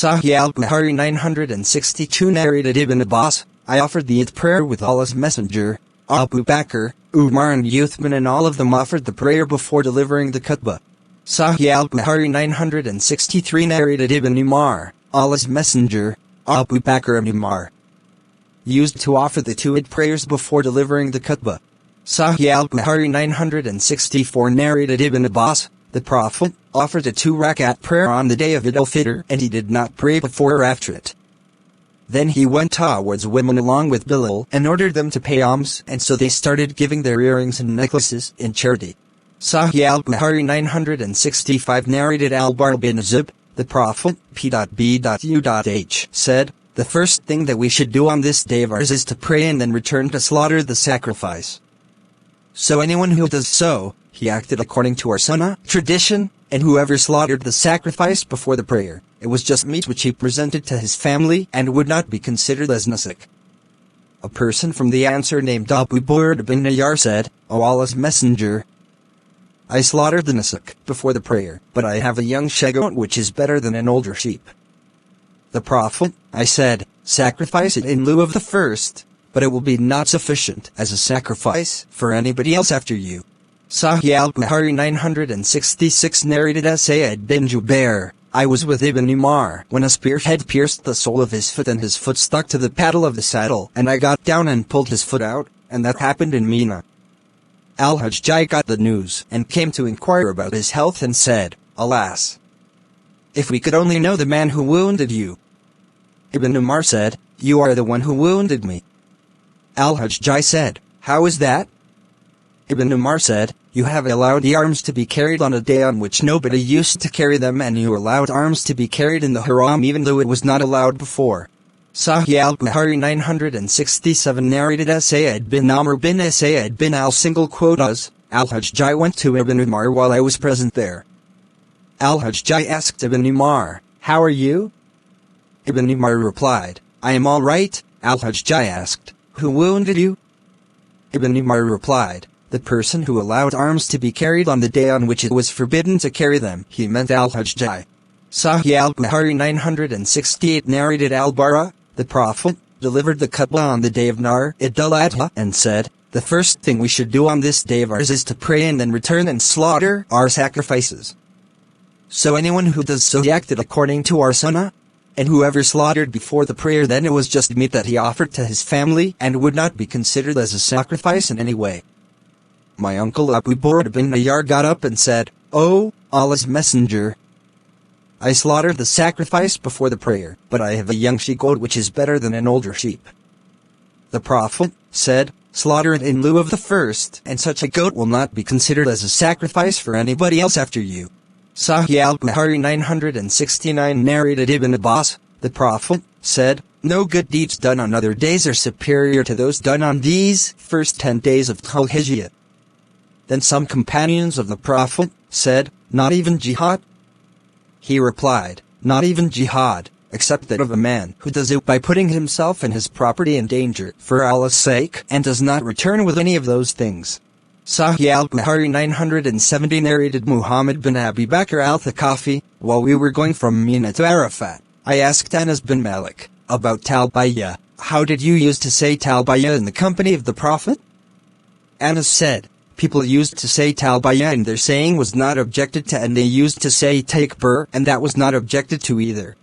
Sahih Al-Bukhari 962 narrated Ibn Abbas, I offered the Eid prayer with Allah's Messenger, Abu Bakr, Umar and Uthman, and all of them offered the prayer before delivering the khutbah. Sahih Al-Bukhari 963 narrated Ibn Umar, Allah's Messenger, Abu Bakr and Umar used to offer the two Eid prayers before delivering the khutbah. Sahih Al-Bukhari 964 narrated Ibn Abbas, the Prophet offered a 2-rakat prayer on the day of Eid al-Fitr, and he did not pray before or after it. Then he went towards women along with Bilal and ordered them to pay alms, and so they started giving their earrings and necklaces in charity. Sahih Al-Bukhari 965 narrated Al-Bara bin Azib, the Prophet P.B.U.H. said, the first thing that we should do on this day of ours is to pray and then return to slaughter the sacrifice. So anyone who does so, he acted according to our sunnah, tradition, and whoever slaughtered the sacrifice before the prayer, it was just meat which he presented to his family and would not be considered as nusuk. A person from the Ansar named Abu Burd bin Nayar said, O Allah's Messenger, I slaughtered the nusuk before the prayer, but I have a young she-goat which is better than an older sheep. The Prophet, I said, sacrifice it in lieu of the first, but it will be not sufficient as a sacrifice for anybody else after you. Sahih Al-Bukhari 966 narrated as Sayyid bin Jubair, I was with Ibn Umar when a spearhead pierced the sole of his foot and his foot stuck to the paddle of the saddle, and I got down and pulled his foot out, and that happened in Mina. Al-Hajjaj got the news and came to inquire about his health and said, Alas! If we could only know the man who wounded you. Ibn Umar said, You are the one who wounded me. Al-Hajjaj said, How is that? Ibn Umar said, You have allowed the arms to be carried on a day on which nobody used to carry them, and you allowed arms to be carried in the haram even though it was not allowed before. Sahih Al-Bukhari 967 narrated as Sayyid bin Amr bin Sayyid bin Al-Quotas, Al-Hajjaj went to Ibn Umar while I was present there. Al-Hajjaj asked Ibn Umar, How are you? Ibn Umar replied, I am all right. Al-Hajjaj asked, Who wounded you? Ibn Umar replied, The person who allowed arms to be carried on the day on which it was forbidden to carry them. He meant Al-Hajjaj. Sahih Al-Bukhari 968 narrated Al-Bara, the Prophet, delivered the khutbah on the day of Nar Eid al-Adha and said, The first thing we should do on this day of ours is to pray and then return and slaughter our sacrifices. So anyone who does so, he acted according to our sunnah, and whoever slaughtered before the prayer, then it was just meat that he offered to his family and would not be considered as a sacrifice in any way. My uncle Abu Burd bin Nayar got up and said, O Allah's Messenger, I slaughtered the sacrifice before the prayer, but I have a young she-goat which is better than an older sheep. The Prophet said, Slaughter it in lieu of the first, and such a goat will not be considered as a sacrifice for anybody else after you. Sahih Al-Bukhari 969 narrated Ibn Abbas, the Prophet, said, No good deeds done on other days are superior to those done on these first 10 days of Dhul-Hijjah. Then some companions of the Prophet said, Not even jihad? He replied, Not even jihad, except that of a man who does it by putting himself and his property in danger for Allah's sake and does not return with any of those things. Sahih Al-Bukhari 970 narrated Muhammad bin Abi Bakr al-Thaqafi, while we were going from Mina to Arafat, I asked Anas bin Malik about Talbiyah, How did you used to say Talbiyah in the company of the Prophet? Anas said, People used to say Talbiyah and their saying was not objected to, and they used to say Takbir and that was not objected to either.